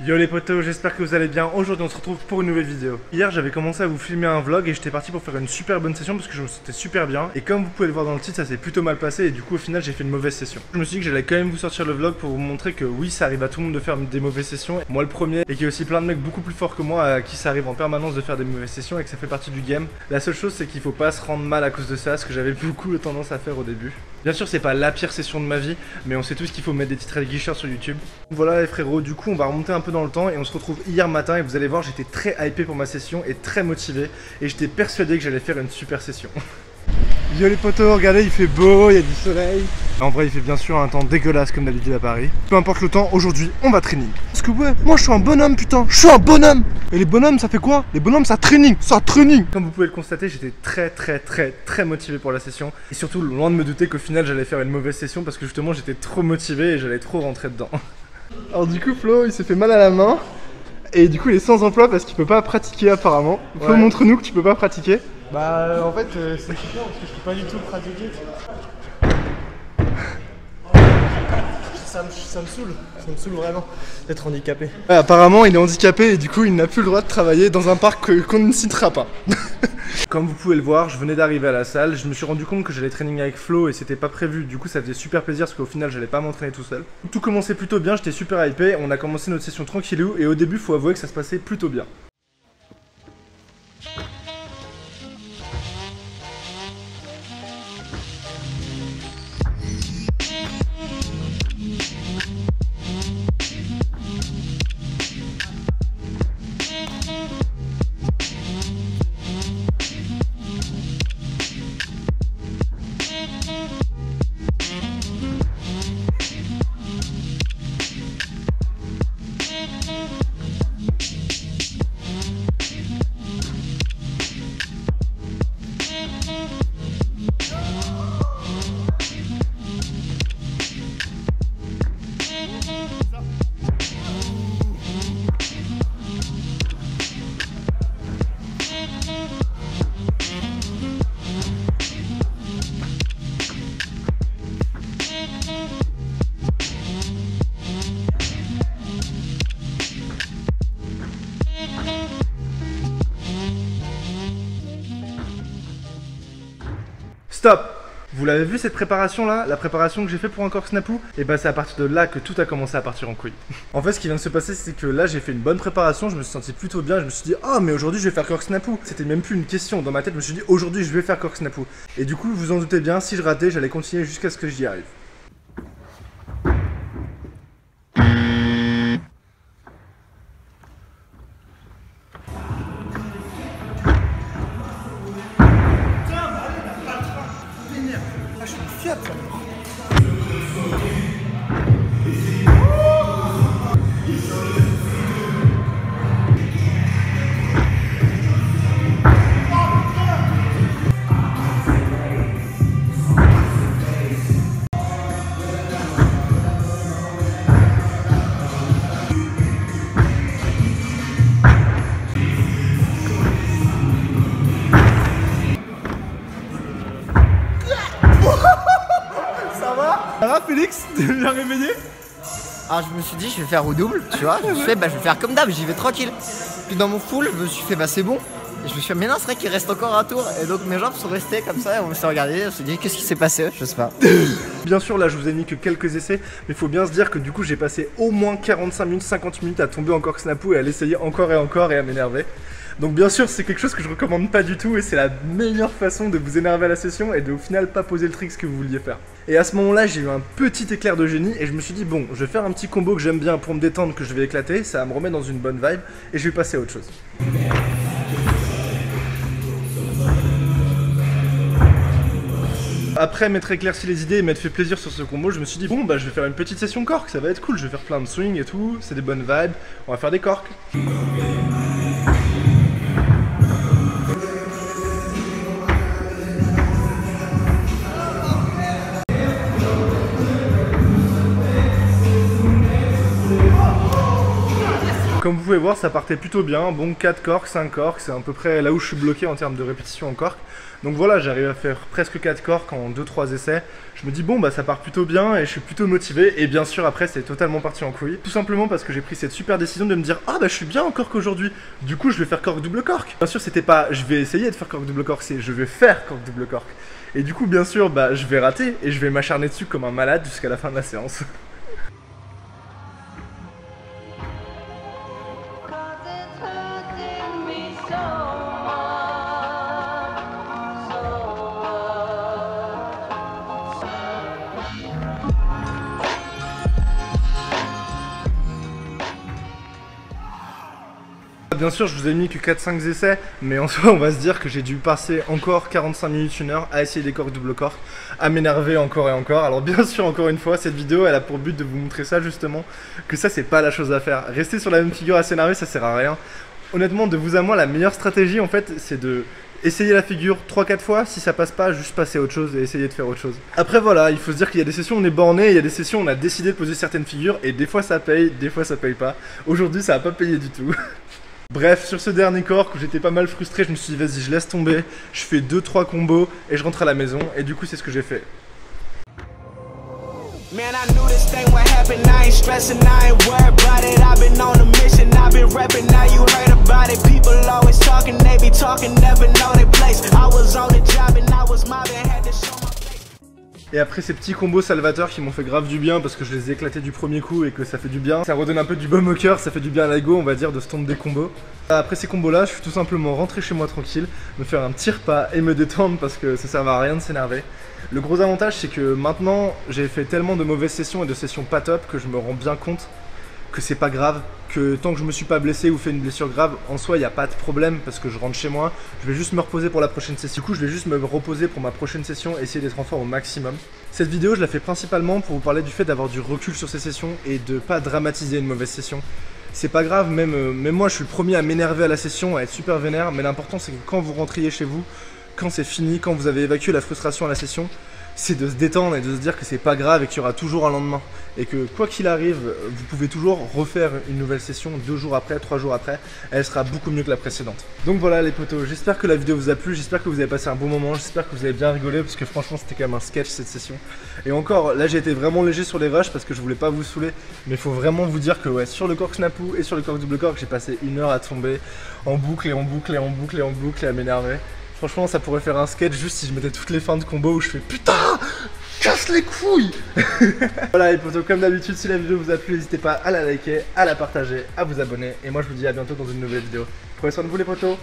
Yo les potos, j'espère que vous allez bien. Aujourd'hui on se retrouve pour une nouvelle vidéo. Hier j'avais commencé à vous filmer un vlog et j'étais parti pour faire une super bonne session parce que je me sentais super bien. Et comme vous pouvez le voir dans le titre, ça s'est plutôt mal passé et du coup au final j'ai fait une mauvaise session. Je me suis dit que j'allais quand même vous sortir le vlog pour vous montrer que oui, ça arrive à tout le monde de faire des mauvaises sessions. Moi le premier, et qu'il y a aussi plein de mecs beaucoup plus forts que moi à qui ça arrive en permanence de faire des mauvaises sessions et que ça fait partie du game. La seule chose c'est qu'il faut pas se rendre mal à cause de ça, ce que j'avais beaucoup tendance à faire au début. Bien sûr c'est pas la pire session de ma vie, mais on sait tous qu'il faut mettre des titres réguliers sur YouTube. Voilà les frérots, du coup on va remonter un peu dans le temps et on se retrouve hier matin et vous allez voir j'étais très hypé pour ma session et très motivé et j'étais persuadé que j'allais faire une super session. Yo les potos, regardez il fait beau, il y a du soleil. En vrai il fait bien sûr un temps dégueulasse comme d'habitude à Paris. Peu importe le temps, aujourd'hui on va training. Parce que ouais, moi je suis un bonhomme putain, je suis un bonhomme. Et les bonhommes ça fait quoi? Les bonhommes ça training, ça training. Comme vous pouvez le constater, j'étais très motivé pour la session. Et surtout loin de me douter qu'au final j'allais faire une mauvaise session parce que justement j'étais trop motivé et j'allais trop rentrer dedans. Alors du coup Flo il s'est fait mal à la main. Et du coup il est sans emploi parce qu'il peut pas pratiquer apparemment. Flo ouais. Montre-nous que tu peux pas pratiquer. Bah en fait c'est chiant parce que je peux pas du tout pratiquer. Ça me saoule vraiment d'être handicapé. Ouais, apparemment il est handicapé et du coup il n'a plus le droit de travailler dans un parc qu'on ne citera pas. Comme vous pouvez le voir, je venais d'arriver à la salle, je me suis rendu compte que j'allais training avec Flo et c'était pas prévu, du coup ça faisait super plaisir parce qu'au final j'allais pas m'entraîner tout seul. Tout commençait plutôt bien, j'étais super hypé, on a commencé notre session tranquillou et au début faut avouer que ça se passait plutôt bien. Stop! Vous l'avez vu cette préparation là? La préparation que j'ai fait pour un cork snapu? Et bah c'est à partir de là que tout a commencé à partir en couille. En fait ce qui vient de se passer c'est que là j'ai fait une bonne préparation, je me suis senti plutôt bien, je me suis dit ah mais aujourd'hui je vais faire cork snapu. C'était même plus une question, dans ma tête je me suis dit aujourd'hui je vais faire cork snapu. Et du coup vous en doutez bien, si je ratais j'allais continuer jusqu'à ce que j'y arrive. Ça va Félix? T'es bien réveillé? Alors je me suis dit je vais faire au double, tu vois, je me suis fait, je vais faire comme d'hab, j'y vais tranquille. Puis dans mon full, je me suis fait bah c'est bon. Et je me suis dit mais non c'est vrai qu'il reste encore un tour. Et donc mes jambes sont restées comme ça et on s'est regardé, on s'est dit qu'est-ce qui s'est passé, je sais pas. Bien sûr là je vous ai mis que quelques essais, mais il faut bien se dire que du coup j'ai passé au moins 45 minutes, 50 minutes à tomber en cork snapu et à l'essayer encore et encore et à m'énerver. Donc bien sûr c'est quelque chose que je recommande pas du tout et c'est la meilleure façon de vous énerver à la session et de au final pas poser le trick que vous vouliez faire. Et à ce moment là j'ai eu un petit éclair de génie et je me suis dit bon je vais faire un petit combo que j'aime bien pour me détendre, que je vais éclater, ça va me remettre dans une bonne vibe et je vais passer à autre chose. Après m'être éclairci les idées et m'être fait plaisir sur ce combo, je me suis dit bon bah je vais faire une petite session cork, ça va être cool, je vais faire plein de swing et tout, c'est des bonnes vibes, on va faire des corks. Comme vous pouvez voir, ça partait plutôt bien. Bon, 4 corks, 5 corks, c'est à peu près là où je suis bloqué en termes de répétition en cork. Donc voilà, j'arrive à faire presque 4 corks en 2-3 essais. Je me dis bon bah ça part plutôt bien et je suis plutôt motivé. Et bien sûr après c'est totalement parti en couille. Tout simplement parce que j'ai pris cette super décision de me dire ah bah je suis bien en cork aujourd'hui. Du coup je vais faire cork double cork. Bien sûr c'était pas je vais essayer de faire cork double cork, c'est je vais faire cork double cork. Et du coup bien sûr bah je vais rater et je vais m'acharner dessus comme un malade jusqu'à la fin de la séance. Bien sûr, je vous ai mis que 4-5 essais, mais en soi, on va se dire que j'ai dû passer encore 45 minutes, 1 heure à essayer des corks double cork, à m'énerver encore et encore. Alors bien sûr, encore une fois, cette vidéo, elle a pour but de vous montrer ça justement, que ça, c'est pas la chose à faire. Rester sur la même figure à s'énerver, ça sert à rien. Honnêtement, de vous à moi, la meilleure stratégie, en fait, c'est de essayer la figure 3-4 fois, si ça passe pas, juste passer à autre chose et essayer de faire autre chose. Après voilà, il faut se dire qu'il y a des sessions où on est borné, il y a des sessions où on a décidé de poser certaines figures, et des fois ça paye, des fois ça paye pas. Aujourd'hui, ça a pas payé du tout. Bref, sur ce dernier cork où j'étais pas mal frustré, je me suis dit vas-y je laisse tomber, je fais 2-3 combos et je rentre à la maison et du coup c'est ce que j'ai fait. Man, I knew this thing would happen, I ain't stressing, I ain't worried about it. I've been on a mission, I've been repping, now you heard about it. People always talking, they be talking, never know their place. I was on the job and I was mobbing, had to show my face. Et après ces petits combos salvateurs qui m'ont fait grave du bien parce que je les ai éclatés du premier coup et que ça fait du bien. Ça redonne un peu du baume au cœur, ça fait du bien à l'ego on va dire de se tomber des combos. Après ces combos là, je suis tout simplement rentré chez moi tranquille, me faire un petit repas et me détendre parce que ça sert à rien de s'énerver. Le gros avantage c'est que maintenant j'ai fait tellement de mauvaises sessions et de sessions pas top que je me rends bien compte que c'est pas grave, que tant que je me suis pas blessé ou fait une blessure grave, en soi il n'y a pas de problème parce que je rentre chez moi, je vais juste me reposer pour la prochaine session. Du coup je vais juste me reposer pour ma prochaine session et essayer d'être en forme au maximum. Cette vidéo je la fais principalement pour vous parler du fait d'avoir du recul sur ces sessions et de pas dramatiser une mauvaise session. C'est pas grave, même moi je suis le premier à m'énerver à la session, à être super vénère, mais l'important c'est que quand vous rentriez chez vous, quand c'est fini, quand vous avez évacué la frustration à la session, c'est de se détendre et de se dire que c'est pas grave et qu'il y aura toujours un lendemain. Et que quoi qu'il arrive, vous pouvez toujours refaire une nouvelle session 2 jours après, 3 jours après, elle sera beaucoup mieux que la précédente. Donc voilà les potos, j'espère que la vidéo vous a plu, j'espère que vous avez passé un bon moment, j'espère que vous avez bien rigolé parce que franchement c'était quand même un sketch cette session. Et encore, là j'ai été vraiment léger sur les rushs parce que je voulais pas vous saouler, mais il faut vraiment vous dire que ouais, sur le cork snapou et sur le cork double cork, j'ai passé 1 heure à tomber en boucle et en boucle et en boucle et en boucle et à m'énerver. Franchement ça pourrait faire un sketch juste si je mettais toutes les fins de combo où je fais putain casse les couilles. Voilà les potos, comme d'habitude si la vidéo vous a plu n'hésitez pas à la liker, à la partager, à vous abonner et moi je vous dis à bientôt dans une nouvelle vidéo. Prenez soin de vous les potos.